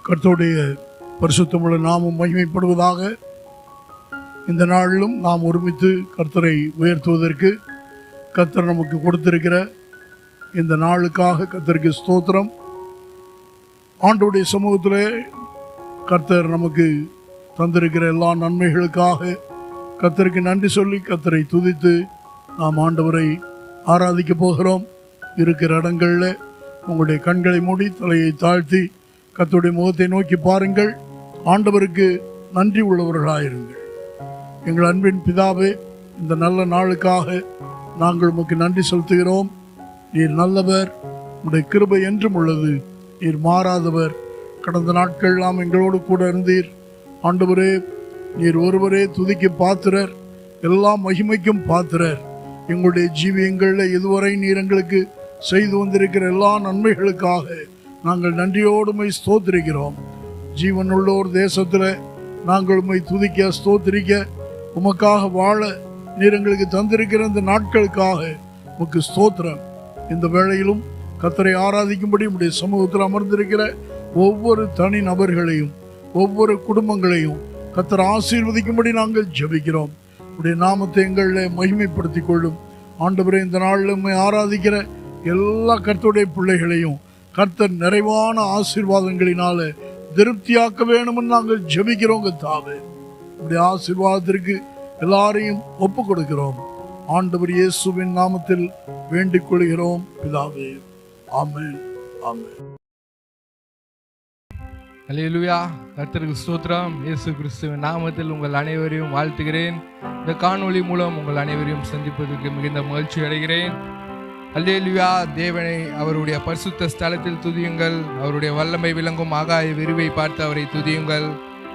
கர்த்தருடைய பரிசுத்தமுள்ள நாமம் மகிமைப்படுவதாக. இந்த நாளிலும் நாம் ஒருமித்து கர்த்தரை உயர்த்துவதற்கு கர்த்தர் நமக்கு கொடுத்திருக்கிற இந்த நாளுக்காக கர்த்தருக்கு ஸ்தோத்திரம். ஆண்டவருடைய சமூகத்திலே கர்த்தர் நமக்கு தந்திருக்கிற எல்லா நன்மைகளுக்காக கர்த்தருக்கு நன்றி சொல்லி கர்த்தரை துதித்து நாம் ஆண்டவரை ஆராதிக்க போகிறோம். இருக்கிற இடங்களில் உங்களுடைய கண்களை மூடி தலையை தாழ்த்தி கர்த்தருடைய முகத்தை நோக்கி பாருங்கள். ஆண்டவருக்கு நன்றி உள்ளவர்களாயிருங்கள். எங்கள் அன்பின் பிதாவே, இந்த நல்ல நாளுக்காக நாங்கள் உமக்கு நன்றி செலுத்துகிறோம். நீர் நல்லவர், உடைய கிருபை என்றும் உள்ளது. நீர் மாறாதவர். கடந்த நாட்கள் நாம் எங்களோடு கூட இருந்தீர். ஆண்டவரே, நீர் ஒருவரே துதிக்கு பாத்திரர், எல்லா மகிமைக்கும் பாத்திரர். எங்களுடைய ஜீவியங்களில் இதுவரை நீர் எங்களுக்கு செய்து வந்திருக்கிற எல்லா நன்மைகளுக்காக நாங்கள் நன்றியோடுமை ஸ்தோத்திரிக்கிறோம். ஜீவனுள்ளோர் தேசத்தில் நாங்கள் உம்மை துதிக்க ஸ்தோத்திரிக்க உமக்காக வாழ நீர் எங்களுக்கு தந்திருக்கிற இந்த நாட்களுக்காக உமக்கு ஸ்தோத்திரம். இந்த வேளையிலும் கர்த்தரை ஆராதிக்கும்படி உம்முடைய சமூகத்தில் அமர்ந்திருக்கிற ஒவ்வொரு தனி நபர்களையும் ஒவ்வொரு குடும்பங்களையும் கர்த்தர் ஆசீர்வதிக்கும்படி நாங்கள் ஜெபிக்கிறோம். உடைய நாமத்தை எங்களில் மகிமைப்படுத்தி கொள்ளும். ஆண்டவரே, இந்த நாளில் உம்மை ஆராதிக்கிற எல்லா கர்த்தருடைய பிள்ளைகளையும் கர்த்தர் நிறைவான ஆசீர்வாதங்களினால திருப்தியாக்க வேணும்னு நாங்கள் ஜெபிக்கிறோம். கர்த்தாவே, உடைய ஆசீர்வாதத்திற்கு எல்லாரையும் ஒப்பு கொடுக்கிறோம். ஆண்டவர் இயேசுவின் நாமத்தில் வேண்டிக் கொள்கிறோம் பிதாவே. ஆமென், ஆமென். அல்லேலூயா. கர்த்தருக்கு ஸ்தோத்திரம். இயேசு கிறிஸ்துவின் நாமத்தில் உங்கள் அனைவரையும் வாழ்த்துகிறேன். இந்த காணொளி மூலம் உங்கள் அனைவரையும் சந்திப்பதற்கு மிகுந்த மகிழ்ச்சி அடைகிறேன். அல்லேலூயா. தேவனை அவருடைய பரிசுத்த ஸ்தலத்தில் துதியுங்கள். அவருடைய வல்லமை விளங்கும் ஆகாய விரிவை பார்த்து அவரை துதியுங்கள்.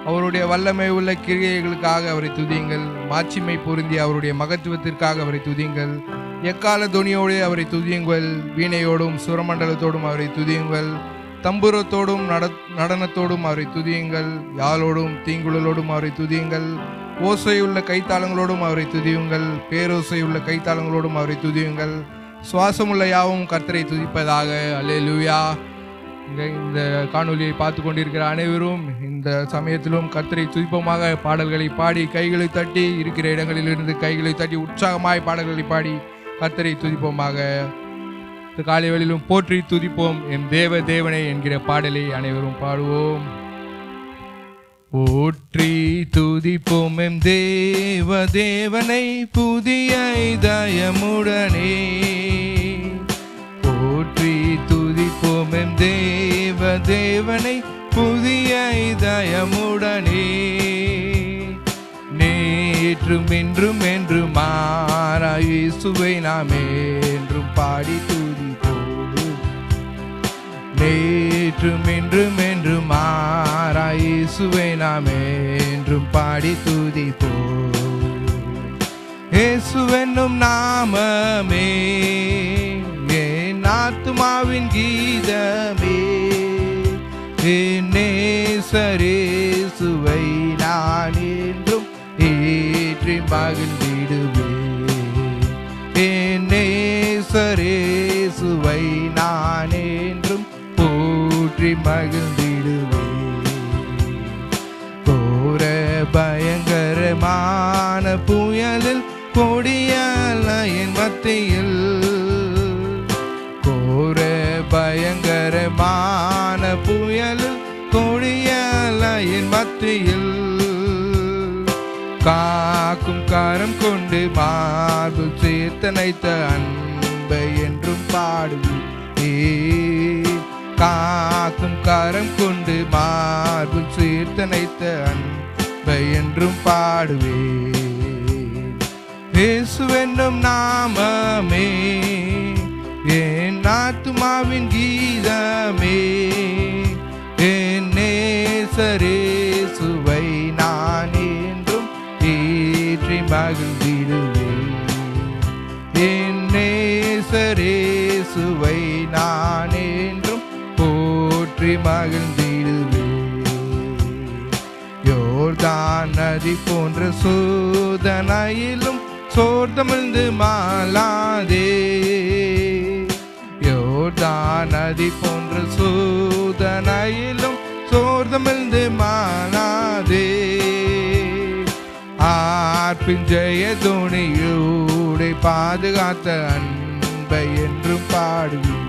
அவருடைய வல்லமை உள்ள கிரியைகளுக்காக அவரை துதியுங்கள். மாட்சிமை பொருந்தி அவருடைய மகத்துவத்திற்காக அவரை துதியுங்கள். எக்கால துணியோடு அவரை துதியுங்கள். வீணையோடும் சுரமண்டலத்தோடும் அவரை துதியுங்கள். தம்புரத்தோடும் நடனத்தோடும் அவரை துதியுங்கள். யாழோடும் தீங்குழலோடும் அவரை துதியுங்கள். ஓசையுள்ள கைத்தாளங்களோடும் அவரை துதியுங்கள். பேரோசையுள்ள கைத்தாளங்களோடும் அவரை துதியுங்கள். சுவாசமுள்ள யாவும் கர்த்தரை துதிப்பதாக. அல்லேலூயா. இந்த காணொலியை பார்த்து கொண்டிருக்கிற அனைவரும் இந்த சமயத்திலும் கர்த்தரை துதிப்பமாக பாடல்களை பாடி கைகளை தட்டி இருக்கிற இடங்களிலிருந்து கைகளை தட்டி உற்சாகமாய் பாடல்களை பாடி கர்த்தரை துதிப்போமாக. இந்த காலை வேளையிலும் போற்றி துதிப்போம் என் தேவ தேவனை என்கிற பாடலை அனைவரும் பாடுவோம். போற்றி துதிப்போம் எம் தேவ தேவனை புதிய இதயமுடனே. போற்றி துதிப்போம் எம் தேவ தேவனை புதிய இதயமுடனே. நேற்றும் இன்றும் என்று மாறா இயேசுவை நாம் என்றும் பாடி துதிப்போம். நேற்றும் இன்றும் என்று மாறா இயேசுவை நாம் என்றும் பாடி துதிப்போம். இயேசுவென்னும் நாமமே என் ஆத்துமாவின் கீதமே. என் நேசர் இயேசுவை நான் என்றும் ஏற்றி மகிழ்ந்திடுவேன். என் நேசர் இயேசுவை நான் என்றும் போற்றி மகிழ்ந்திடுவேன். கோர பயங்கரமான புயலில் கொடிய அலையின் மத்தியில், கோர பயங்கரமான புயலில் கொடிய அலையின் மத்தியில் காக்கும் கரம் கொண்டு மார்பு சேர்த்தனைத்த அன்பை என்றும் பாடுவேன். காக்கும் கரம் கொண்டு மார்பு சேர்த்தனைத்த அன்பை என்றும் பாடுவேன். இயேசுவென்னும் நாமமே என் ஆத்துமாவின் கீதமே. என் நேசர் இயேசுவை நான் என்றும் ஏற்றி மகிழ்ந்திடுவேன். என் நேசர் இயேசுவை நான் என்றும் போற்றி மகிழ்ந்திடுவேன். யோர்தான் நதி போன்ற சோதனையிலும் சோர்ந்தமிழ்ந்து மாளாதே. யோர்தான் நதி போன்ற சோதனையிலும் சோர்ந்தமிழ்ந்து மாளாதே ஆர்ப்பின் ஜெய துணியோடை பாதுகாத்த அன்பை என்றும் பாடுவேன்.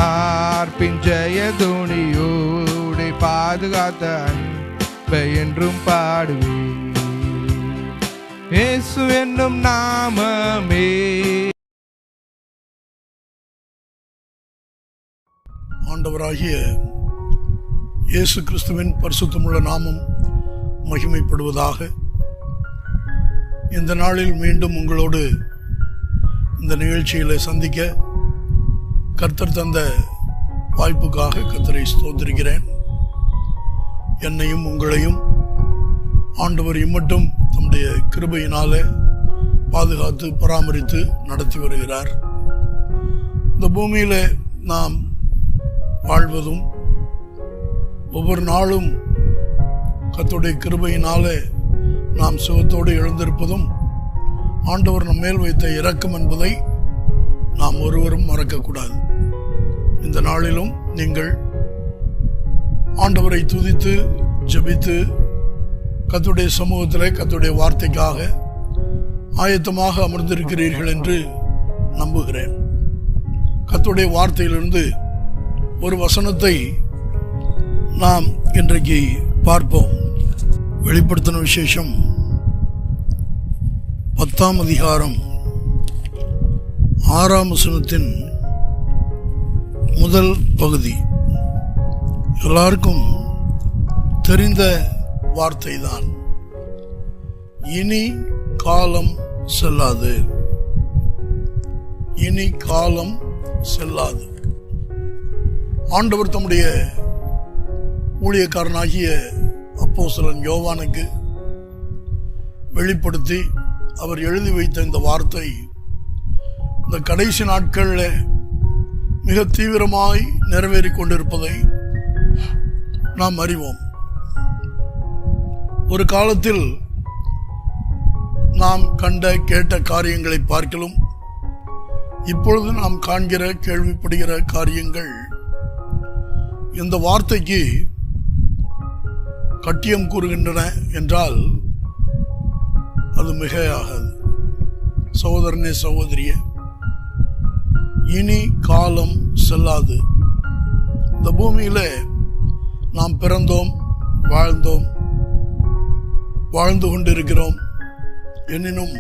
ஆர்ப்பின் ஜெய துணியோடை பாதுகாத்த அன்பை என்றும் பாடுவேன். இயேசு என்னும் நாமமே. ஆண்டவராகிய இயேசு கிறிஸ்துவின் பரிசுத்தமுள்ள நாமம் மகிமைப்படுவதாக. இந்த நாளில் மீண்டும் உங்களோடு இந்த நிகழ்ச்சிகளை சந்திக்க கர்த்தர் தந்த வாய்ப்புக்காக கர்த்தரை ஸ்தோத்திரிக்கிறேன். என்னையும் உங்களையும் ஆண்டவர் இம்மட்டும் தம்முடைய கிருபையினாலே பாதுகாத்து பராமரித்து நடத்தி வருகிறார். இந்த பூமியில நாம் வாழ்வதும் ஒவ்வொரு நாளும் கர்த்தருடைய கிருபையினாலே நாம் சுகத்தோடு எழுந்திருப்பதும் ஆண்டவர் நம் மேல் வைத்த இரக்கம் என்பதை நாம் ஒருவரும் மறக்கக்கூடாது. இந்த நாளிலும் நீங்கள் ஆண்டவரை துதித்து ஜெபித்து கர்த்தருடைய சமூகத்திலே கர்த்தருடைய வார்த்தைக்காக ஆயத்தமாக அமர்ந்திருக்கிறீர்கள் என்று நம்புகிறேன். கர்த்தருடைய வார்த்தையிலிருந்து ஒரு வசனத்தை நாம் இன்றைக்கு பார்ப்போம். வெளிப்படுத்தின விசேஷம் 10ஆம் அதிகாரம் 6ஆம் வசனத்தின் முதல் பகுதி. எல்லாருக்கும் தெரிந்த வார்த்தை தான். இனி காலம் செல்லாது, இனி காலம் செல்லாது. ஆண்டவர் தம்முடைய ஊழியக்காரனாகிய அப்போஸ்தலன் யோவானுக்கு வெளிப்படுத்தி அவர் எழுதி வைத்த இந்த வார்த்தை இந்த கடைசி நாட்களில் மிக தீவிரமாய் நிறைவேறிக் கொண்டிருப்பதை நாம் அறிவோம். ஒரு காலத்தில் நாம் கண்ட கேட்ட காரியங்களை பார்க்கலாம். இப்பொழுது நாம் காண்கிற கேள்விப்படுகிற காரியங்கள் இந்த வார்த்தைக்கு கட்டியம் கூறுகின்றன என்றால் அது மிகையாகாது. சகோதரனே சகோதரியே, இனி காலம் செல்லாது. இந்த பூமியில நாம் பிறந்தோம், வாழ்ந்தோம், வாழ்ந்து கொண்டிருக்கிறோம். எனினும்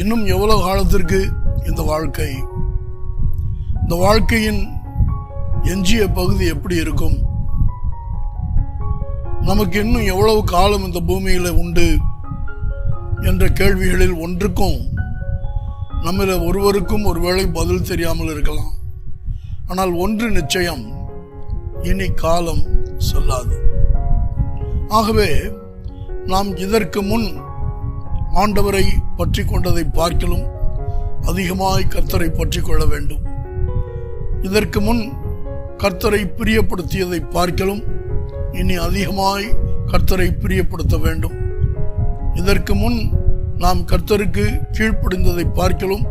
இன்னும் எவ்வளவு காலத்திற்கு இந்த வாழ்க்கை, இந்த வாழ்க்கையின் எஞ்சிய பகுதி எப்படி இருக்கும்? நமக்கு இன்னும் எவ்வளவு காலம் இந்த பூமியில உண்டு என்ற கேள்விகளில் ஒன்றுக்கும் நம்மள ஒருவருக்கும் ஒருவேளை பதில் தெரியாமல் இருக்கலாம். ஆனால் ஒன்று நிச்சயம், இனி காலம் செல்லாது. ஆகவே நாம் இதற்கு முன் ஆண்டவரை பற்றி கொண்டதை பார்க்கலும் அதிகமாய் கர்த்தரை பற்றி கொள்ள வேண்டும். இதற்கு முன் கர்த்தரை பிரியப்படுத்தியதை பார்க்கலும் இனி அதிகமாய் கர்த்தரை பிரியப்படுத்த வேண்டும். இதற்கு முன் நாம் கர்த்தருக்கு கீழ்ப்படிந்ததை பார்க்கலும்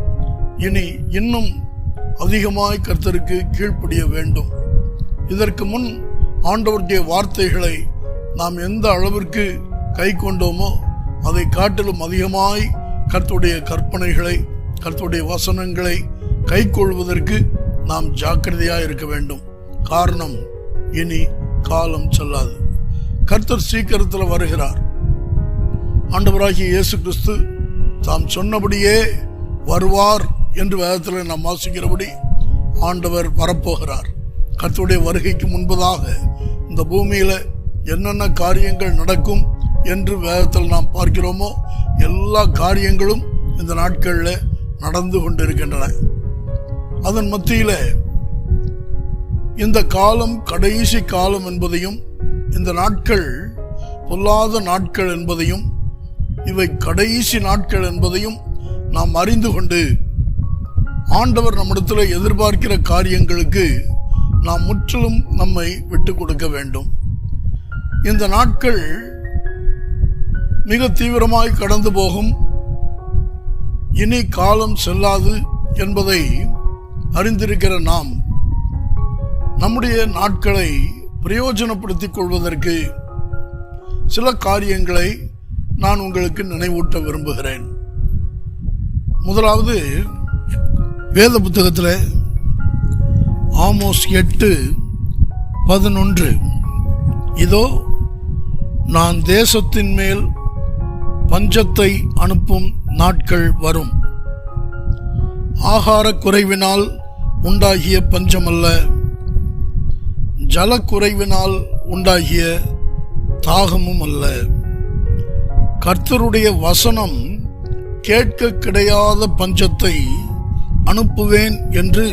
இனி இன்னும் அதிகமாய் கர்த்தருக்கு கீழ்ப்படிய வேண்டும். இதற்கு முன் ஆண்டவருடைய வார்த்தைகளை நாம் எந்த அளவிற்கு கை கொண்டோமோ அதை காட்டிலும் அதிகமாய் கர்த்தருடைய கற்பனைகளை, கர்த்தருடைய வசனங்களை கை கொள்வதற்கு நாம் ஜாக்கிரதையாக இருக்க வேண்டும். காரணம், இனி காலம் செல்லாது. கர்த்தர் சீக்கிரத்தில் வருகிறார். ஆண்டவராகிய இயேசு கிறிஸ்து தாம் சொன்னபடியே வருவார் என்று வேதத்தில் நாம் வாசிக்கிறபடி ஆண்டவர் வரப்போகிறார். கர்த்தருடைய வருகைக்கு முன்பதாக இந்த பூமியில என்னென்ன காரியங்கள் நடக்கும் என்று வேதத்தில் நாம் பார்க்கிறோமோ எல்லா காரியங்களும் இந்த நாட்களில் நடந்து கொண்டிருக்கின்றன. அதன் மத்தியில இந்த காலம் கடைசி காலம் என்பதையும், இந்த நாட்கள் பொல்லாத நாட்கள் என்பதையும், இவை கடைசி நாட்கள் என்பதையும் நாம் அறிந்து கொண்டு ஆண்டவர் நம்மிடத்தில் எதிர்பார்க்கிற காரியங்களுக்கு நாம் முற்றிலும் நம்மை விட்டு கொடுக்க வேண்டும். இந்த நாட்கள் மிக தீவிரமாய் கடந்து போகும். இனி காலம் செல்லாது என்பதை அறிந்திருக்கிற நாம் நம்முடைய நாட்களை பிரயோஜனப்படுத்திக் கொள்வதற்கு சில காரியங்களை நான் உங்களுக்கு நினைவூட்ட விரும்புகிறேன். முதலாவது, வேத புத்தகத்தில் ஆமோஸ் 8:11, இதோ நான் தேசத்தின் மேல் பஞ்சத்தை அனுப்பும் நாட்கள் வரும். ஆகார குறைவினால் உண்டாகிய பஞ்சமல்ல, ஜலக்குறைவினால் உண்டாகிய தாகமும் அல்ல. கர்த்தருடைய வசனம் கேட்க கிடையாத பஞ்சத்தை அனுப்புவேன் என்று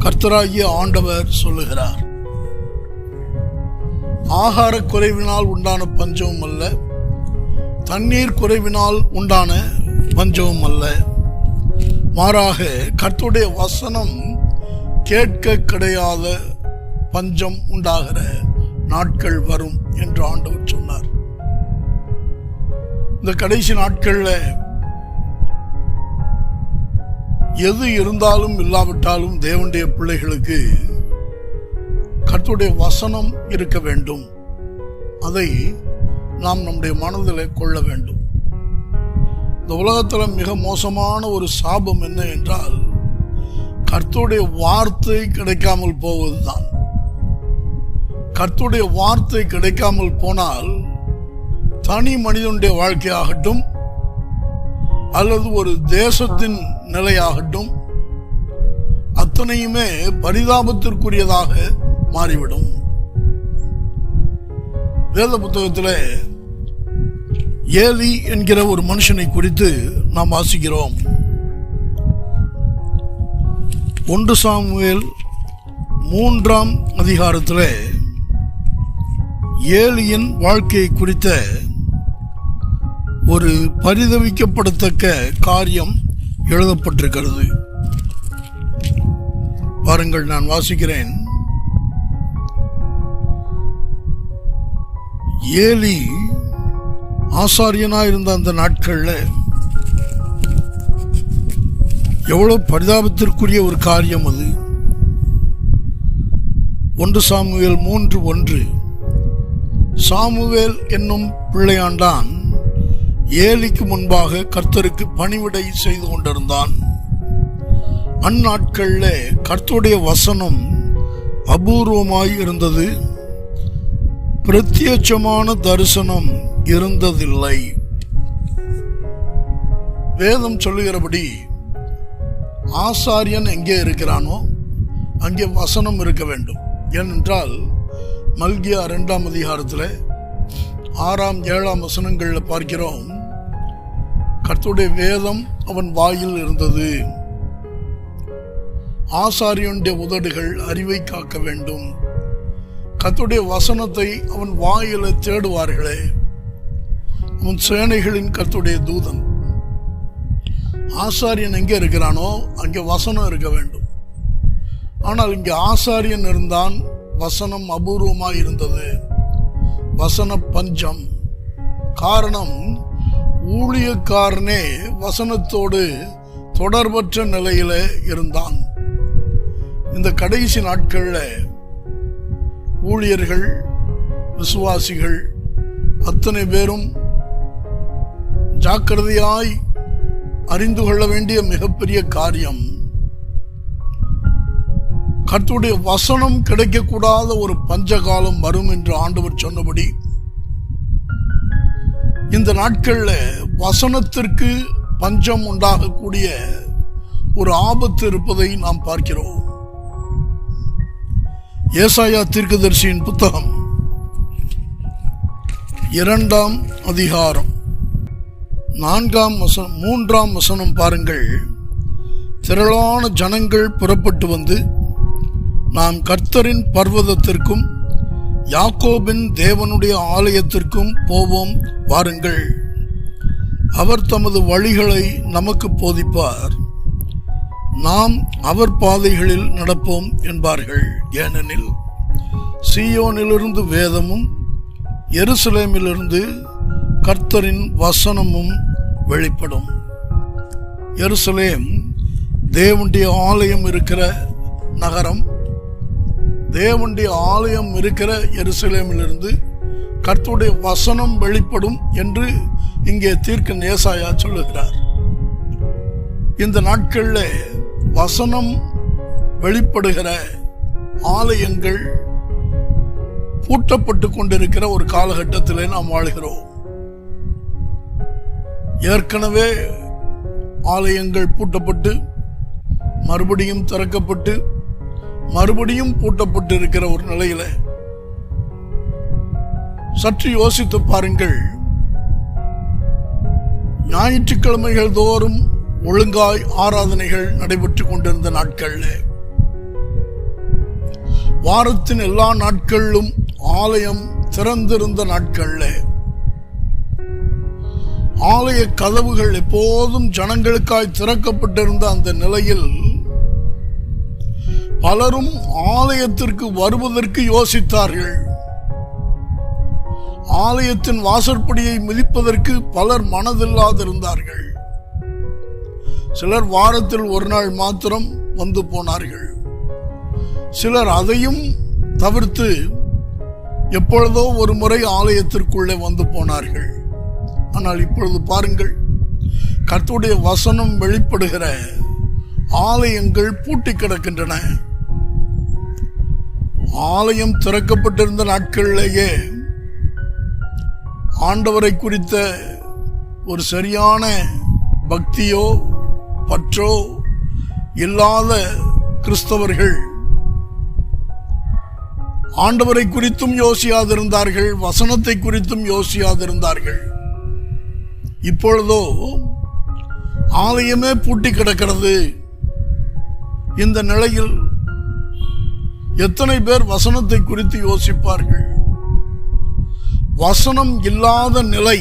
கர்த்தராகிய ஆண்டவர் சொல்லுகிறார். ஆகார குறைவினால் உண்டான பஞ்சமும் அல்ல, தண்ணீர் குறைவினால் உண்டான பஞ்சமும் அல்ல. மாறாக கர்த்தருடைய வசனம் கேட்க கிடையாத பஞ்சம் உண்டாகிற நாட்கள் வரும் என்று ஆண்டவர் சொன்னார். இந்த கடைசி நாட்கள்ல எது இருந்தாலும் இல்லாவிட்டாலும் தேவனுடைய பிள்ளைகளுக்கு கர்த்தருடைய வசனம் இருக்க வேண்டும். அதை நாம் நம்முடைய மனதில் கொள்ள வேண்டும். இந்த உலகத்தில் மிக மோசமான ஒரு சாபம் என்ன என்றால், கர்த்தருடைய வார்த்தை கிடைக்காமல் போவதுதான். கர்த்தருடைய வார்த்தை கிடைக்காமல் போனால் தனி மனிதனுடைய வாழ்க்கையாகட்டும் அல்லது ஒரு தேசத்தின் நிலையாகட்டும் அத்தனையுமே பரிதாபத்திற்குரியதாக மாறிவிடும். வேத புத்தகத்தில் ஏலி என்கிற ஒரு மனுஷனை குறித்து நாம் வாசிக்கிறோம். 1 சாமுவேல் 3ஆம் அதிகாரத்தில் ஏலியின் வாழ்க்கையை குறித்த ஒரு பரிதவிக்கப்படத்தக்க காரியம் எழுதப்பட்டிருக்கிறது. பாருங்கள், நான் வாசிக்கிறேன். ஏலி ஆசாரியனாயிருந்த அந்த நாட்கள்ல எவ்வளவு பரிதாபத்திற்குரிய ஒரு காரியம் அது. 1 சாமுவேல் 3:1, சாமுவேல் என்னும் பிள்ளையாண்டான் ஏலிக்கு முன்பாக கர்த்தருக்கு பணிவிடை செய்து கொண்டிருந்தான். அந்நாட்கள்ல கர்த்தருடைய வசனம் அபூர்வமாய் இருந்தது, பிரத்யட்சமான தரிசனம் இருந்ததில்லை. வேதம் சொல்லுகிறபடி ஆசாரியன் எங்கே இருக்கிறானோ அங்கே வசனம் இருக்க வேண்டும். ஏனென்றால் மல்கியா 2ஆம் அதிகாரத்தில் 6ஆம் 7ஆம் வசனங்களில் பார்க்கிறோம், கர்த்தருடைய வேதம் அவன் வாயில் இருந்தது. ஆசாரியனுடைய உதடுகள் அறிவை காக்க வேண்டும். கர்த்தருடைய வசனத்தை அவன் வாயில தேடுவார்களே, அவன் சேனைகளின் கர்த்தருடைய தூதன். ஆசாரியன் எங்கே இருக்கிறானோ அங்கே வசனம் இருக்க வேண்டும். ஆனால் இங்கே ஆசாரியன் இருந்தான், வசனம் அபூர்வமாய் இருந்தது. வசன பஞ்சம். காரணம், ஊழியக்காரனே வசனத்தோடு தொடர்பற்ற நிலையில இருந்தான். இந்த கடைசி நாட்கள்ல ஊழியர்கள், விசுவாசிகள் அத்தனை பேரும் ஜாக்கிரதையாய் அறிந்து கொள்ள வேண்டிய மிகப்பெரிய காரியம், கர்த்தருடைய வசனம் கிடைக்கக்கூடாத ஒரு பஞ்சகாலம் வரும் என்று ஆண்டவர் சொன்னபடி இந்த நாட்கள்ல வசனத்திற்கு பஞ்சம் உண்டாகக்கூடிய ஒரு ஆபத்து இருப்பதை நாம் பார்க்கிறோம். ஏசாயா தீர்க்கதரிசியின் புத்தகம் 2ஆம் அதிகாரம் 4ஆம் வசனம் 3ஆம் வசனம் பாருங்கள். திரளான ஜனங்கள் புறப்பட்டு வந்து நாம் கர்த்தரின் பர்வதத்திற்கும் யாக்கோபின் தேவனுடைய ஆலயத்திற்கும் போவோம் வாருங்கள். அவர் தமது வழிகளை நமக்கு போதிப்பார், நாம் அவர் பாதைகளில் நடப்போம் என்பார்கள். ஏனெனில் சீயோனிலிருந்து வேதமும் எருசலேமிலிருந்து கர்த்தரின் வசனமும் வெளிப்படும். எருசலேம் தேவனுடைய ஆலயம் இருக்கிற நகரம். தேவனுடைய ஆலயம் இருக்கிற எருசலேமிலிருந்து கர்த்தருடைய வசனம் வெளிப்படும் என்று இங்கே தீர்க்கன் ஏசாயா சொல்லுகிறார். இந்த நாட்கள்ல வசனம் வெளிப்படுகிற ஆலயங்கள் பூட்டப்பட்டு கொண்டிருக்கிற ஒரு காலகட்டத்திலே நாம் வாழ்கிறோம். ஏற்கனவே ஆலயங்கள் பூட்டப்பட்டு மறுபடியும் திறக்கப்பட்டு மறுபடியும் பூட்டப்பட்டு இருக்கிற ஒரு நிலையில சற்று யோசித்து பாருங்கள். ஞாயிற்றுக்கிழமைகள் தோறும் ஒழுங்காய் ஆராதனைகள் நடைபெற்றுக் கொண்டிருந்த நாட்கள்ல, வாரத்தின் எல்லா நாட்களிலும் ஆலயம் திறந்திருந்த நாட்கள்ல, ஆலய கதவுகள் எப்போதும் ஜனங்களுக்காய் திறக்கப்பட்டிருந்த அந்த நிலையில் பலரும் ஆலயத்திற்கு வருவதற்கு யோசித்தார்கள். ஆலயத்தின் வாசற்படியை மிதிப்பதற்கு பலர் மனதில்லாதிருந்தார்கள். சிலர் வாரத்தில் ஒரு நாள் மாத்திரம் வந்து போனார்கள். சிலர் அதையும் தவிர்த்து எப்பொழுதோ ஒரு முறை ஆலயத்திற்குள்ளே வந்து போனார்கள். ஆனால் இப்பொழுது பாருங்கள், கர்த்தருடைய வசனம் வெளிப்படுகிற ஆலயங்கள் பூட்டி கிடக்கின்றன. ஆலயம் திறக்கப்பட்டிருந்த நாட்களிலேயே ஆண்டவரை குறித்த ஒரு சரியான பக்தியோ பற்றோ இல்லாத கிறிஸ்தவர்கள் ஆண்டவரை குறித்தும் யோசியாதிருந்தார்கள், வசனத்தை குறித்தும் யோசியாதிருந்தார்கள். இப்பொழுதோ ஆலயமே பூட்டி கிடக்கிறது. இந்த நிலையில் எத்தனை பேர் வசனத்தை குறித்து யோசிப்பார்கள்? வசனம் இல்லாத நிலை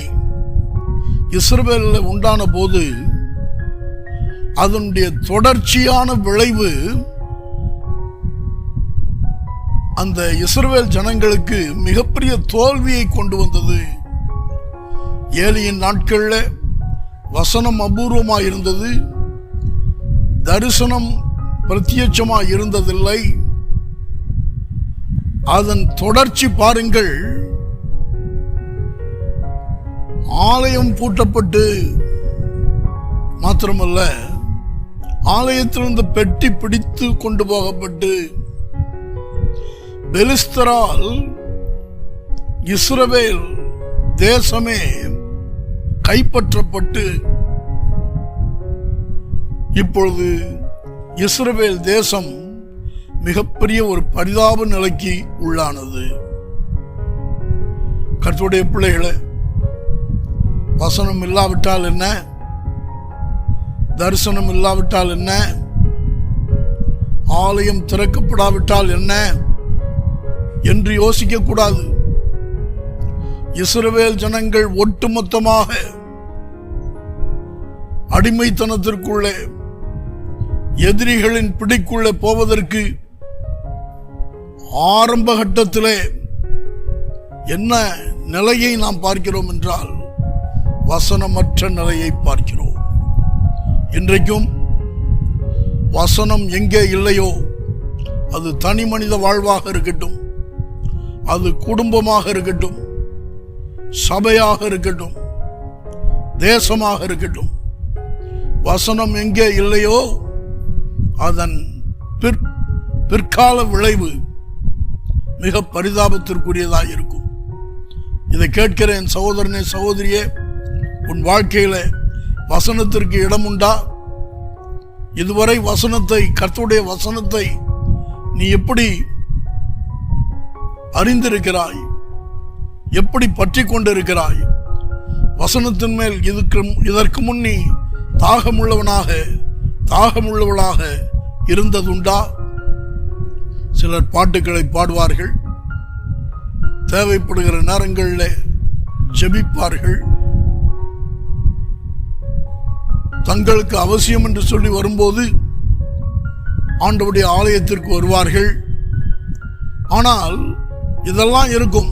இஸ்ரவேலில் உண்டான போது அதனுடைய தொடர்ச்சியான விளைவு அந்த இஸ்ரவேல் ஜனங்களுக்கு மிகப்பெரிய தோல்வியை கொண்டு வந்தது. ஏலியின் நாட்கள்ல வசனம் அபூர்வமாய் இருந்தது, தரிசனம் பிரத்யட்சமாய் இருந்ததில்லை. அதன் தொடர்ச்சி பாருங்கள். ஆலயம் பூட்டப்பட்டு மாத்திரமல்ல, ஆலயத்திலிருந்து பெட்டி பிடித்து கொண்டு போகப்பட்டு பெலிஸ்தரால் இஸ்ரவேல் தேசமே கைப்பற்றப்பட்டு இப்பொழுது இஸ்ரவேல் தேசம் மிகப்பெரிய ஒரு பரிதாப நிலைக்கு உள்ளானது. கர்த்தருடைய பிள்ளைகளை, வசனம் இல்லாவிட்டால் என்ன, தரிசனம் இல்லாவிட்டால் என்ன, ஆலயம் திறக்கப்படாவிட்டால் என்ன என்று யோசிக்க கூடாது. இஸ்ரவேல் ஜனங்கள் ஒட்டுமொத்தமாக அடிமைத்தனத்திற்குள்ளே, எதிரிகளின் பிடிக்குள்ளே போவதற்கு ஆரம்ப கட்டத்திலே என்ன நிலையை நாம் பார்க்கிறோம் என்றால் வசனமற்ற நிலையை பார்க்கிறோம். இன்றைக்கும் வசனம் எங்கே இல்லையோ, அது தனி மனித வாழ்வாக இருக்கட்டும், அது குடும்பமாக இருக்கட்டும், சபையாக இருக்கட்டும், தேசமாக இருக்கட்டும், வசனம் எங்கே இல்லையோ அதன் பிற்கால விளைவு மிக பரிதாபத்திற்குரியதாக இருக்கும். இதை கேட்கிற என் சகோதரனே, சகோதரியே, உன் வாழ்க்கையில வசனத்திற்கு இடம் உண்டா? இதுவரை வசனத்தை, கர்த்தருடைய வசனத்தை நீ எப்படி அறிந்திருக்கிறாய்? எப்படி பற்றி கொண்டிருக்கிறாய்? வசனத்தின் மேல் இதற்கு முன் நீ தாகமுள்ளவளாக இருந்ததுண்டா? சிலர் பாட்டுக்களை பாடுவார்கள், தேவைப்படுகிற நேரங்களில் ஜெபிப்பார்கள், தங்களுக்கு அவசியம் என்று சொல்லி வரும்போது ஆண்டவருடைய ஆலயத்திற்கு வருவார்கள். ஆனால் இதெல்லாம் இருக்கும்.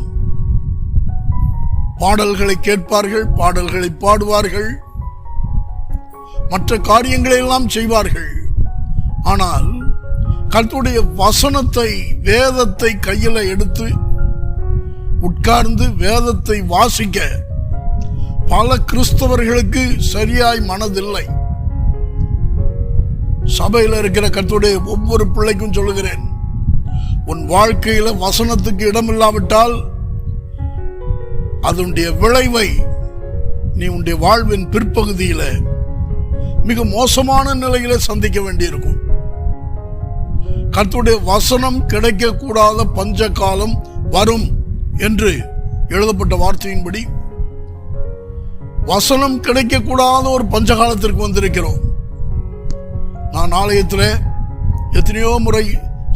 பாடல்களை கேட்பார்கள், பாடல்களை பாடுவார்கள், மற்ற காரியங்களை எல்லாம் செய்வார்கள். ஆனால் கர்த்தருடைய வசனத்தை, வேதத்தை கையில எடுத்து உட்கார்ந்து வேதத்தை வாசிக்க பல கிறிஸ்தவர்களுக்கு சரியாய் மனதில்லை. சபையில் இருக்கிற கர்த்தருடைய ஒவ்வொரு பிள்ளைக்கும் சொல்லுகிறேன், உன் வாழ்க்கையில வசனத்துக்கு இடமில்லாவிட்டால் அதனுடைய விளைவை நீ உன்னுடைய வாழ்வின் பிற்பகுதியில மிக மோசமான நிலையில சந்திக்க வேண்டியிருக்கும். கர்த்தருடைய வசனம் கிடைக்கக்கூடாத பஞ்ச காலம் வரும் என்று எழுதப்பட்ட வார்த்தையின்படி வசனம் கிடைக்கக்கூடாத ஒரு பஞ்ச காலத்திற்கு வந்திருக்கிறோம். நான் ஆலயத்தில் எத்தனையோ முறை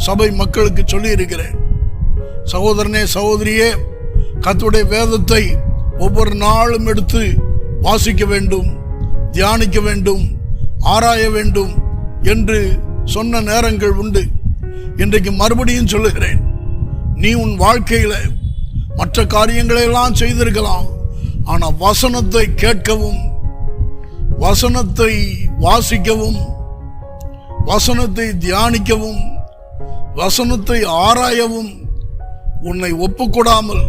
சபை மக்களுக்கு சொல்லி இருக்கிறேன், சகோதரனே சகோதரியே, கர்த்தருடைய வேதத்தை ஒவ்வொரு நாளும் எடுத்து வாசிக்க வேண்டும், தியானிக்க வேண்டும், ஆராய வேண்டும் என்று சொன்ன நேரங்கள் உண்டு. இன்றைக்கு மறுபடியும் சொல்லுகிறேன், நீ உன் வாழ்க்கையில மற்ற காரியங்களை எல்லாம் செய்திருக்கலாம், ஆனா வசனத்தை கேட்கவும், வசனத்தை வாசிக்கவும், வசனத்தை தியானிக்கவும், வசனத்தை ஆராயவும் உன்னை ஒப்புக்கொடாமல்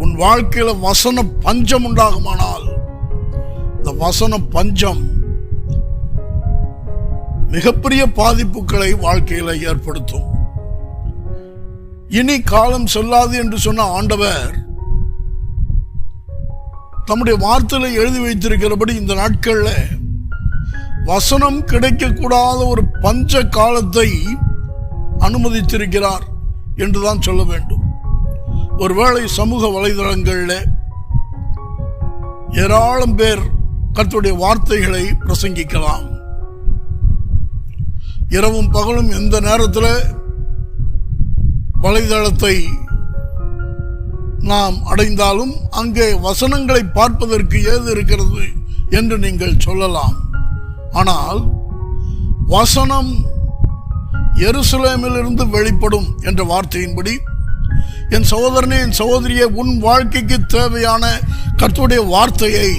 உன் வாழ்க்கையில வசன பஞ்சம் உண்டாகுமானால் இந்த வசன பஞ்சம் மிகப்பெரிய பாதிப்புகளை வாழ்க்கையில ஏற்படுத்தும். இனி காலம் செல்லாது என்று சொன்ன ஆண்டவர் தம்முடைய வார்த்தையில எழுதி வைத்திருக்கிறபடி இந்த நாட்கள்ல வசனம் கிடைக்கக்கூடாத ஒரு பஞ்ச காலத்தை அனுமதித்திருக்கிறார் என்றுதான் சொல்ல வேண்டும். ஒருவேளை சமூக வலைதளங்கள்ல ஏராளம் பேர் கர்த்தருடைய வார்த்தைகளை பிரசங்கிக்கலாம். இரவும் பகலும் எந்த நேரத்தில் வலைதளத்தை நாம் அடைந்தாலும் அங்கே வசனங்களை பார்ப்பதற்கு ஏது இருக்கிறது என்று நீங்கள் சொல்லலாம். ஆனால் வசனம் எருசலேமில் இருந்து வெளிப்படும் என்ற வார்த்தையின்படி, என் சகோதரனே, என் சகோதரியே, உன் வாழ்க்கைக்கு தேவையான கர்த்தருடைய வார்த்தையை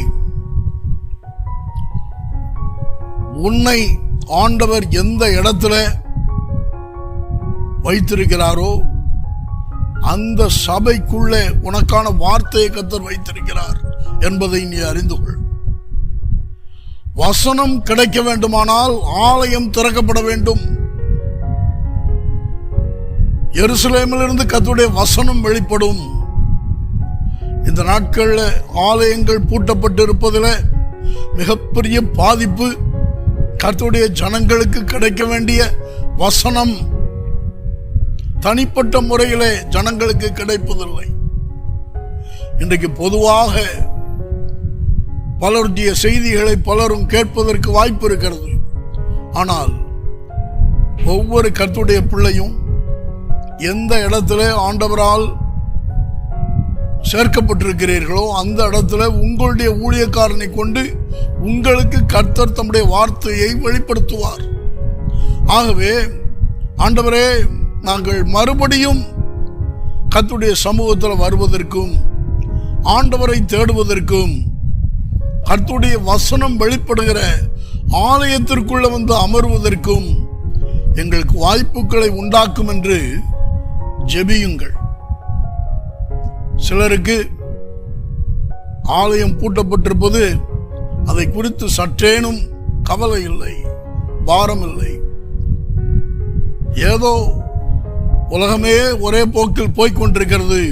உன்னை ஆண்டவர் எந்த இடத்துல வைத்திருக்கிறாரோ அந்த சபைக்குள்ளே உனக்கான வார்த்தையை கர்த்தர் வைத்திருக்கிறார் என்பதை நீ அறிந்து கொள். வசனம் கிடைக்க வேண்டுமானால் ஆலயம் திறக்கப்பட வேண்டும். எருசலேமிலிருந்து கர்த்தருடைய வசனம் வெளிப்படும். இந்த நாட்கள்ல ஆலயங்கள் பூட்டப்பட்டு இருப்பதில் மிகப்பெரிய பாதிப்பு கர்த்தருடைய ஜனங்களுக்கு கிடைக்க வேண்டிய வசனம் தனிப்பட்ட முறையிலே ஜனங்களுக்கு கிடைப்பதில்லை. இன்றைக்கு பொதுவாக பலருடைய செய்திகளை பலரும் கேட்பதற்கு வாய்ப்பு இருக்கிறது. ஆனால் ஒவ்வொரு கர்த்தருடைய பிள்ளையும் எந்த இடத்துல ஆண்டவரால் சேர்க்கப்பட்டிருக்கிறீர்களோ அந்த இடத்துல உங்களுடைய ஊழியக்காரனை கொண்டு உங்களுக்கு கர்த்தர் தம்முடைய வார்த்தையை வெளிப்படுத்துவார். ஆகவே ஆண்டவரே, நாங்கள் மறுபடியும் கர்த்தருடைய சமூகத்தில் வருவதற்கும் ஆண்டவரை தேடுவதற்கும் கர்த்தருடைய வசனம் வெளிப்படுகிற ஆலயத்திற்குள்ள வந்து அமர்வதற்கும் எங்களுக்கு வாய்ப்புகளை உண்டாக்கும் என்று ஜெபியுங்கள். சிலருக்கு ஆலயம் பூட்டப்பட்டிருப்பது அதை குறித்து சற்றேனும் கவலை இல்லை, பாரம் இல்லை. ஏதோ உலகமே ஒரே போக்கில் போய்கொண்டிருக்கிறது,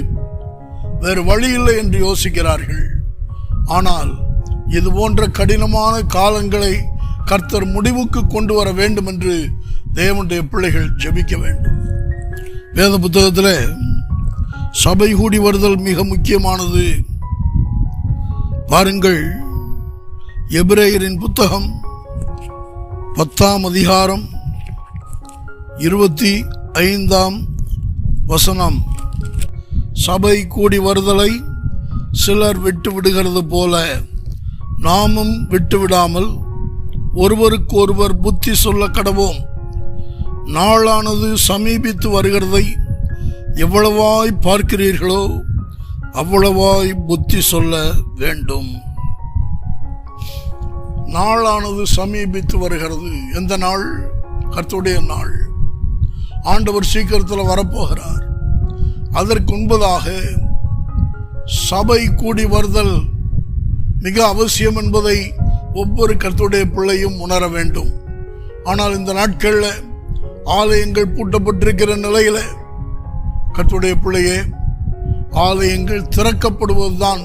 வேறு வழி இல்லை என்று யோசிக்கிறார்கள். ஆனால் இது போன்ற கடினமான காலங்களை கர்த்தர் முடிவுக்கு கொண்டு வர வேண்டும் என்று தேவனுடைய பிள்ளைகள் ஜெபிக்க வேண்டும். வேத புத்தகத்தில் சபை கூடி வருதல் மிக முக்கியமானது. பாருங்கள், எபிரேயரின் புத்தகம் 10ஆம் அதிகாரம் 25ஆம் வசனம். சபை கூடி வருதலை சிலர் விட்டு விடுகிறது போல நாமும் விட்டுவிடாமல் ஒருவருக்கு ஒருவர் புத்தி சொல்ல கடவோம். நாளானது சமீபித்து வருகிறதை எவ்வளவாய் பார்க்கிறீர்களோ அவ்வளவாய் புத்தி சொல்ல வேண்டும். நாளானது சமீபித்து வருகிறது. எந்த நாள்? கர்த்தருடைய நாள். ஆண்டவர் சீக்கிரத்தில் வரப்போகிறார். அதற்கு முன்பதாக சபை கூடி வருதல் மிக அவசியம் என்பதை ஒவ்வொரு கர்த்தருடைய பிள்ளையும் உணர வேண்டும். ஆனால் இந்த நாட்களில் ஆலயங்கள் பூட்டப்பட்டிருக்கிற நிலையில கர்த்தருடைய பிள்ளையே, ஆலயங்கள் திறக்கப்படுவதுதான்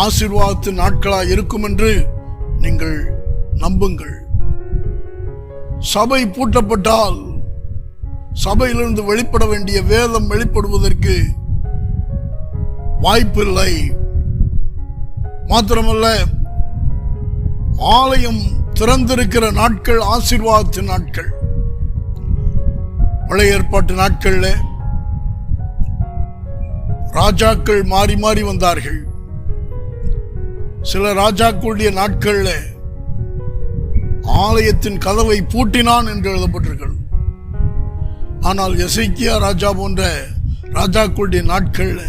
ஆசீர்வாதத்தின் நாட்களாக இருக்கும் என்று நீங்கள் நம்புங்கள். சபை பூட்டப்பட்டால் சபையிலிருந்து வெளிப்பட வேண்டிய வேதம் வெளிப்படுவதற்கு வாய்ப்பில்லை. மாத்திரமல்ல, ஆலயம் திறந்திருக்கிற நாட்கள் ஆசீர்வாதத்தின் நாட்கள். பழைய ஏற்பாட்டு நாட்கள்ல ராஜாக்கள் மாறி மாறி வந்தார்கள். சில ராஜாக்களுடைய நாட்கள்ல ஆலயத்தின் கதவை பூட்டினான் என்று எழுதப்பட்டிருக்கிறது. ஆனால் எசேக்கியா ராஜா போன்ற ராஜாக்களுடைய நாட்கள்ல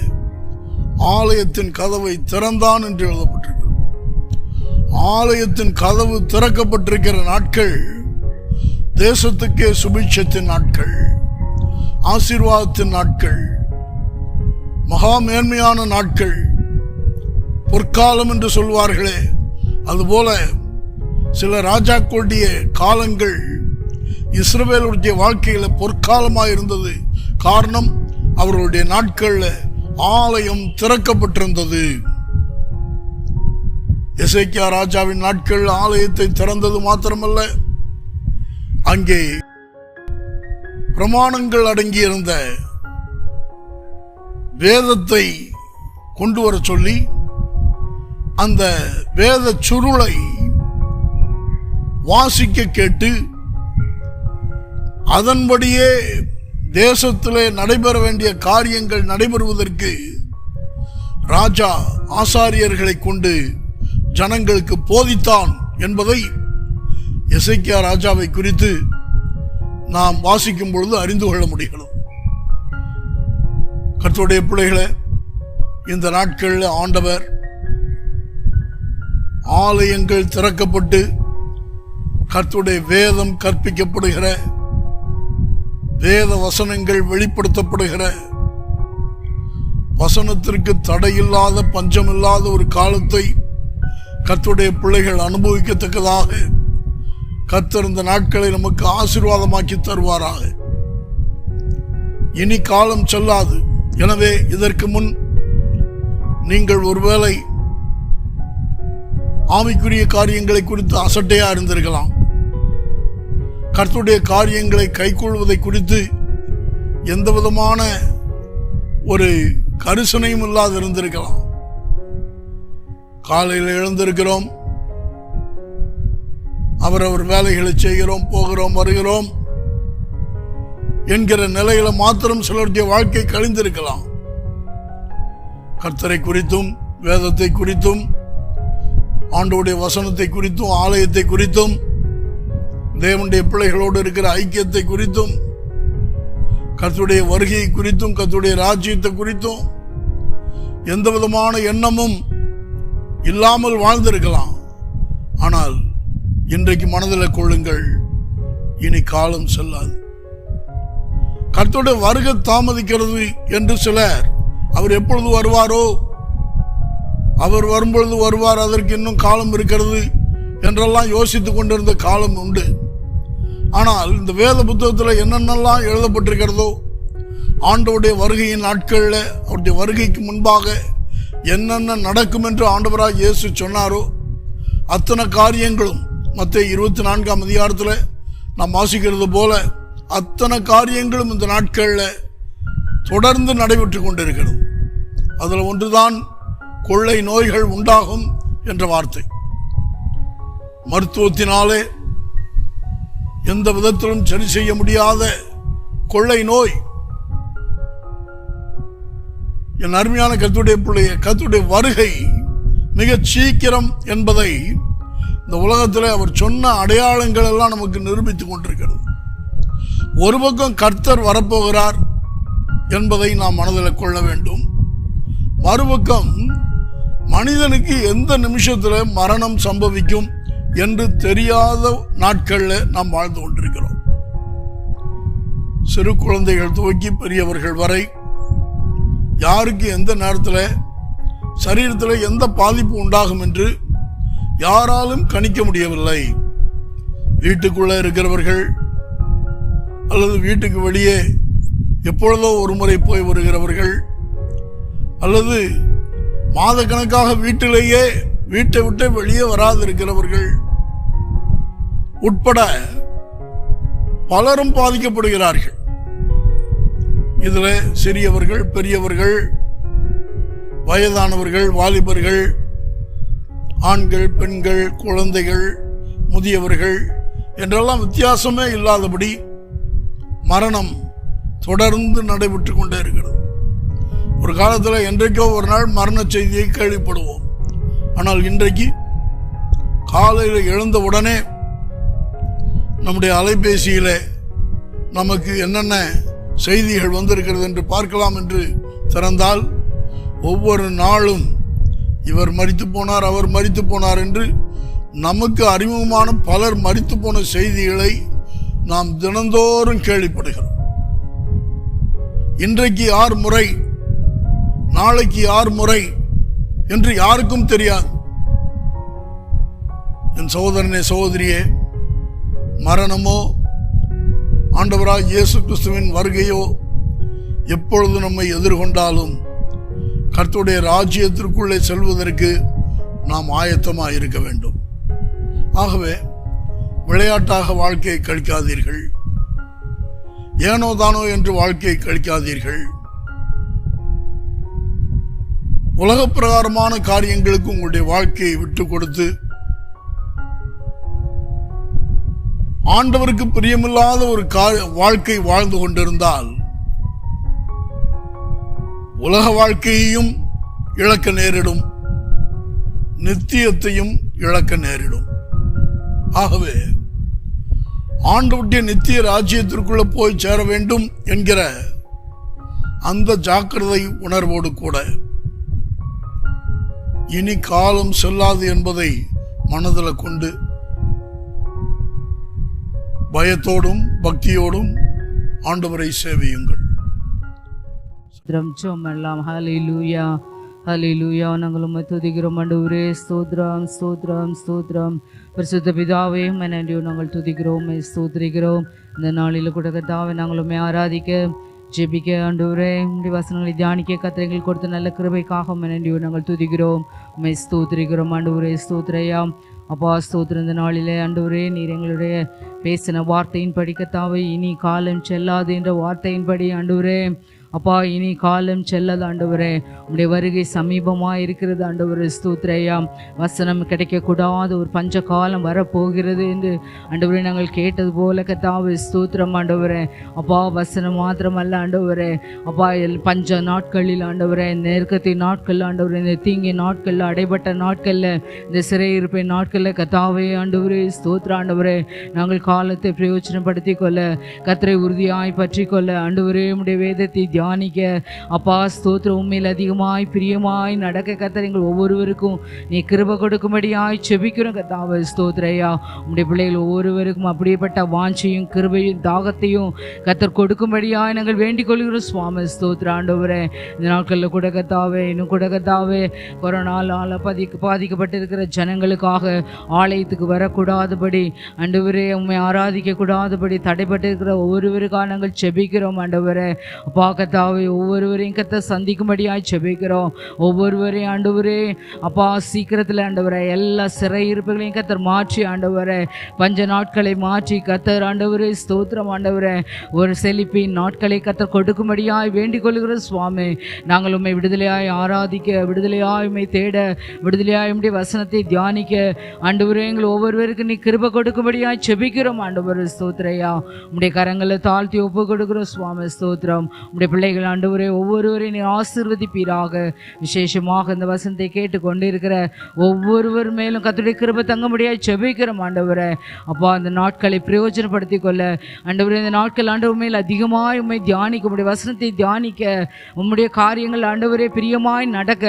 ஆலயத்தின் கதவை திறந்தான் என்று எழுதப்பட்டிருக்கிறது. ஆலயத்தின் கதவு திறக்கப்பட்டிருக்கிற நாட்கள் தேசத்துக்கே சுபிட்சத்தின் நாட்கள், ஆசீர்வாதத்தின் நாட்கள், மகா மேன்மையான நாட்கள், பொற்காலம் என்று சொல்வார்களே, அதுபோல சில ராஜாக்களுடைய காலங்கள் இஸ்ரவேலுடைய வாழ்க்கையில பொற்காலமாக இருந்தது. காரணம், அவர்களுடைய நாட்கள்ல ஆலயம் திறக்கப்பட்டிருந்தது. எசேக்கியா ராஜாவின் நாட்கள் ஆலயத்தை திறந்தது மாத்திரமல்ல, அங்கே பிரமாணங்கள் அடங்கியிருந்த வேதத்தை கொண்டு வர சொல்லி அந்த வேத சுருளை வாசிக்க கேட்டு அதன்படியே தேசத்திலே நடைபெற வேண்டிய காரியங்கள் நடைபெறுவதற்கு ராஜா ஆசாரியர்களை கொண்டு ஜனங்களுக்கு போதித்தான் என்பதை எசேக்கியா ராஜாவை குறித்து நாம் வாசிக்கும் பொழுது அறிந்து கொள்ள முடிகிறது. கர்த்தருடைய பிள்ளைகளே, இந்த நாட்களில் ஆண்டவர் ஆலயங்கள் திறக்கப்பட்டு கர்த்தருடைய வேதம் கற்பிக்கப்படுகிற, வேத வசனங்கள் வெளிப்படுத்தப்படுகிற, வசனத்திற்கு தடையில்லாத பஞ்சமில்லாத ஒரு காலத்தை கர்த்தருடைய பிள்ளைகள் அனுபவிக்கத்தக்கதாக கர்த்தர் இந்த நாட்களை நமக்கு ஆசீர்வாதமாக்கி தருவாராக. இனி காலம் செல்லாது. எனவே இதற்கு முன் நீங்கள் ஒருவேளை ஆவிக்குரிய காரியங்களை குறித்து அசட்டையா இருந்திருக்கலாம். கர்த்தருடைய காரியங்களை கைக்கொள்வதை குறித்து எந்த விதமான ஒரு கரிசனையும் இல்லாது இருந்திருக்கலாம். காலையில் எழுந்திருக்கிறோம், அவரவர் வேலைகளை செய்கிறோம், போகிறோம், வருகிறோம் என்கிற நிலையில மாத்திரம் சிலருடைய வாழ்க்கை கழிந்திருக்கலாம். கர்த்தரை குறித்தும், வேதத்தை குறித்தும், ஆண்டவருடைய வசனத்தை குறித்தும், ஆலயத்தை குறித்தும், தேவனுடைய பிள்ளைகளோடு இருக்கிற ஐக்கியத்தை குறித்தும், கர்த்தருடைய வருகையை குறித்தும், கர்த்தருடைய ராஜ்யத்தை குறித்தும் எந்த விதமான எண்ணமும் இல்லாமல் வாழ்ந்திருக்கலாம். ஆனால் இன்றைக்கு மனதில் கொள்ளுங்கள், இனி காலம் செல்லாது. கர்த்தருடைய வருகை தாமதிக்கிறது என்று சிலர், அவர் எப்பொழுது வருவாரோ, அவர் வரும்பொழுது வருவார், அதற்கு இன்னும் காலம் இருக்கிறது என்றெல்லாம் யோசித்துக் கொண்டிருந்த காலம் உண்டு. ஆனால் இந்த வேத புத்தகத்தில் என்னென்னலாம் எழுதப்பட்டிருக்கிறதோ, ஆண்டவருடைய வருகையின் நாட்களில் அவருடைய வருகைக்கு முன்பாக என்னென்ன நடக்கும் என்று ஆண்டவராக இயேசு சொன்னாரோ அத்தனை காரியங்களும் மத்தேயு 24ஆம் அதிகாரத்தில் நாம் வாசிக்கிறது போல அத்தனை காரியங்களும் இந்த நாட்களில் தொடர்ந்து நடைபெற்று கொண்டிருக்கிறது. அதில் ஒன்றுதான் கொள்ளை நோய்கள் உண்டாகும் என்ற வார்த்தை. மருத்துவத்தினாலே எந்த விதத்திலும் சரி செய்ய முடியாத கொள்ளை நோய். என் அருமையான கர்த்தருடைய பிள்ளையே, கர்த்தருடைய வருகை மிக சீக்கிரம் என்பதை இந்த உலகத்தில் அவர் சொன்ன அடையாளங்கள் எல்லாம் நமக்கு நிரூபித்துக் கொண்டிருக்கிறது. ஒரு பக்கம் கர்த்தர் வரப்போகிறார் என்பதை நாம் மனதில் கொள்ள வேண்டும். மறுபக்கம் மனிதனுக்கு எந்த நிமிஷத்தில் மரணம் சம்பவிக்கும் என்று தெரியாத நாட்களில் நாம் வாழ்ந்து கொண்டிருக்கிறோம். சிறு குழந்தைகள் துவக்கி பெரியவர்கள் வரை யாருக்கு எந்த நேரத்தில் சரீரத்தில் எந்த பாதிப்பு உண்டாகும் என்று யாராலும் கணிக்க முடியவில்லை. வீட்டுக்குள்ள இருக்கிறவர்கள் அல்லது வீட்டுக்கு வெளியே எப்பொழுதோ ஒரு முறை போய் வருகிறவர்கள் அல்லது மாதக்கணக்காக வீட்டை விட்டு வெளியே வராது இருக்கிறவர்கள் உட்பட பலரும் பாதிக்கப்படுகிறார்கள். இதுல சிறியவர்கள், பெரியவர்கள், வயதானவர்கள், வாலிபர்கள், ஆண்கள், பெண்கள், குழந்தைகள், முதியவர்கள் என்றெல்லாம் வித்தியாசமே இல்லாதபடி மரணம் தொடர்ந்து நடைபெற்று கொண்டே இருக்கிறது. ஒரு காலத்தில் என்றைக்கோ ஒரு நாள் மரண செய்தியை கேள்விப்படுவோம். ஆனால் இன்றைக்கு காலையில் எழுந்த உடனே நம்முடைய அலைபேசியில நமக்கு என்னென்ன செய்திகள் வந்திருக்கிறது என்று பார்க்கலாம் என்று திறந்தால் ஒவ்வொரு நாளும் இவர் மரித்து போனார், அவர் மரித்து போனார் என்று நமக்கு அறிமுகமான பலர் மரித்து போன செய்திகளை நாம் தினந்தோறும் கேள்விப்படுகிறோம். இன்றைக்கு யார் முறை, நாளைக்கு யார் முறை என்று யாருக்கும் தெரியாது. என் சகோதரனே, சகோதரியே, மரணமோ ஆண்டவராய் இயேசு கிறிஸ்துவின் வருகையோ எப்பொழுது நம்மை எதிர்கொண்டாலும் கர்த்தருடைய ராஜ்யத்திற்குள்ளே செல்வதற்கு நாம் ஆயத்தமாக இருக்க வேண்டும். ஆகவே விளையாட்டாக வாழ்க்கையை கழிக்காதீர்கள், ஏனோ தானோ என்று வாழ்க்கையை கழிக்காதீர்கள். உலக பிரகாரமான காரியங்களுக்கு உங்களுடைய வாழ்க்கையை விட்டு கொடுத்து ஆண்டவருக்கு பிரியமில்லாத ஒரு வாழ்க்கை வாழ்ந்து கொண்டிருந்தால் உலக வாழ்க்கையையும் இழக்க நேரிடும், நித்தியத்தையும் இழக்க நேரிடும். ஆகவே ஆண்டவருடைய நித்திய ராஜ்யத்திற்குள்ள போய் சேர வேண்டும் என்கிற அந்த ஜாக்கிரதை உணர்வோடு கூட இனி காலம் செல்லாது என்பதை மனதில் கொண்டு பயத்தோடும் பக்தியோடும் ஆண்டவரை சேவியுங்கள். ஹல்லேலூயா, ஹல்லேலூயா. நாங்கள் உம்மை துதிக்கிறோம் ஆண்டவரே. ஸ்தோத்திரம், ஸ்தோத்திரம், ஸ்தோத்திரம். பரிசுத்த பிதாவே, நன்றி நாங்கள் துதிக்கிறோம், ஸ்தோத்திரிக்கிறோம். இந்த நாளில் கூட கர்த்தாவே நாங்கள் உம்மை ஆராதிக்க, ஜெபிக்க, ஆண்டவரே உம்முடைய வசனங்களை தியானிக்க கர்த்தர் கொடுத்த நல்ல கிருபைக்காக நன்றி நாங்கள் துதிக்கிறோம், உம்மை ஸ்தோத்திரிக்கிறோம் ஆண்டவரே. ஸ்தோத்திரையாம் அப்பா, ஸ்தோத்திரம். இந்த நாளிலே ஆண்டவரே நீர் எங்களுடைய பேசின வார்த்தையின் படி கர்த்தாவே இனி காலம் செல்லாது என்ற வார்த்தையின்படி ஆண்டவரே அப்பா இனி காலம் செல்லது ஆண்டவரே. உம்முடைய வருகை சமீபமாக இருக்கிறது ஆண்டவரே. ஸ்தோத்திரையா. வசனம் கிடைக்கக்கூடாத ஒரு பஞ்ச காலம் வரப்போகிறது என்று ஆண்டவரே நாங்கள் கேட்டது போல கர்த்தாவே ஸ்தோத்திரம் ஆண்டவரே. அப்பா வசனம் மாத்திரமல்ல ஆண்டவரே, அப்பா பஞ்ச நாட்களில் ஆண்டவரே, நெருக்கத்தின் நாட்கள் ஆண்டவரே, இந்த தீங்கிய நாட்களில், அடைபட்ட நாட்களில், இந்த சிறையிருப்பின் நாட்களில் கர்த்தாவே ஆண்டவரே ஸ்தோத்திர ஆண்டவரே நாங்கள் காலத்தை பிரயோஜனப்படுத்தி கொள்ள, கர்த்தரை உறுதியாய் பற்றி கொள்ள ஆண்டவரே உம்முடைய வேதத்தை தியானிக்க அப்பா ஸ்தோத்திரம் உண்மையில் அதிகமாய் பிரியமாய் நடக்க கர்த்தர் எங்கள் ஒவ்வொருவருக்கும் நீ கிருபை கொடுக்கும்படியாய் செபிக்கிறோம் கர்த்தாவே. ஸ்தோத்திரையா. உம்முடைய பிள்ளைகள் ஒவ்வொருவருக்கும் அப்படிப்பட்ட வாஞ்சையும் கிருபையும் தாகத்தையும் கர்த்தர் கொடுக்கும்படியாய் நாங்கள் வேண்டிக் கொள்கிறோம் சுவாமி. ஸ்தோத்திர ஆண்டவரே. இந்த நாட்களில் கூட கர்த்தாவே, இன்னும் கூட கர்த்தாவே கொரோனாவால் பாதிக்கப்பட்டிருக்கிற ஜனங்களுக்காக ஆலயத்துக்கு வரக்கூடாதபடி ஆண்டவரே உம்மை ஆராதிக்க கூடாதபடி தடைப்பட்டிருக்கிற ஒவ்வொருவருக்காக நாங்கள் செபிக்கிறோம் ஆண்டவரே. அப்பா கர்த்தாவே ஒவ்வொருவரையும் கர்த்தர் சந்திக்கும்படியாய் செபிக்கிறோம். ஒவ்வொருவரையும் ஆண்டவரே அப்பா சீக்கிரத்தில் ஆண்டவரே எல்லா சிறை இருப்புகளையும் கர்த்தர் மாற்றி ஆண்டவரே பஞ்ச நாட்களை மாற்றி கர்த்தர் ஆண்டவரே ஸ்தோத்திரம் ஆண்டவரே ஒரு செழிப்பின் நாட்களை கர்த்தர் கொடுக்கும்படியாய் வேண்டிக் கொள்கிற சுவாமி. நாங்கள் உம்மை விடுதலையாய் ஆராதிக்க, விடுதலையாய் உம்மை தேட, விடுதலையாய் உம்முடைய வசனத்தை தியானிக்க ஆண்டவரே எங்கள் ஒவ்வொருவருக்கு நீ கிருபை கொடுக்கும்படியாய் செபிக்கிறோம் ஆண்டவரே. ஸ்தோத்திரையா. உம்முடைய கரங்களை தாழ்த்தி ஒப்பு கொடுக்கிறோம் சுவாமி. ஸ்தோத்திரம். உம்முடைய பிள்ளைகள் ஆண்டவரே ஒவ்வொருவரையும் நீ ஆசீர்வதிப்பீராக. விசேஷமாக இந்த வசனத்தை கேட்டு கொண்டிருக்கிற ஒவ்வொருவர் மேலும் கர்த்தருடைய கிருபை தங்கும்படியாய் செபிக்கிறோம் ஆண்டவரே. அப்பா இந்த நாட்களை பிரயோஜனப்படுத்தி கொள்ள ஆண்டவரே, இந்த நாட்கள் ஆண்டவர் மேல் அதிகமாய் உம்மை தியானிக்க, உம்முடைய வசனத்தை தியானிக்க, உம்முடைய காரியங்கள் ஆண்டவரே பிரியமாய் நடக்க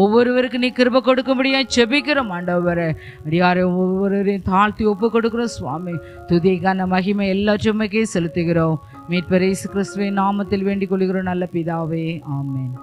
ஒவ்வொருவருக்கு நீ கிருபை கொடுக்கும்படியாய் செபிக்கிறோம் ஆண்டவரே. அடியாரை ஒவ்வொருவரையும் தாழ்த்தி ஒப்பு கொடுக்கிறோம் சுவாமி. துதிக்கான மகிமை எல்லா சுமைக்கே செலுத்துகிறோம். மீட்பர் இயேசு கிறிஸ்துவின் நாமத்தில் வேண்டிக் கொள்கிறோம் நல்ல பிதாவே, ஆமென்.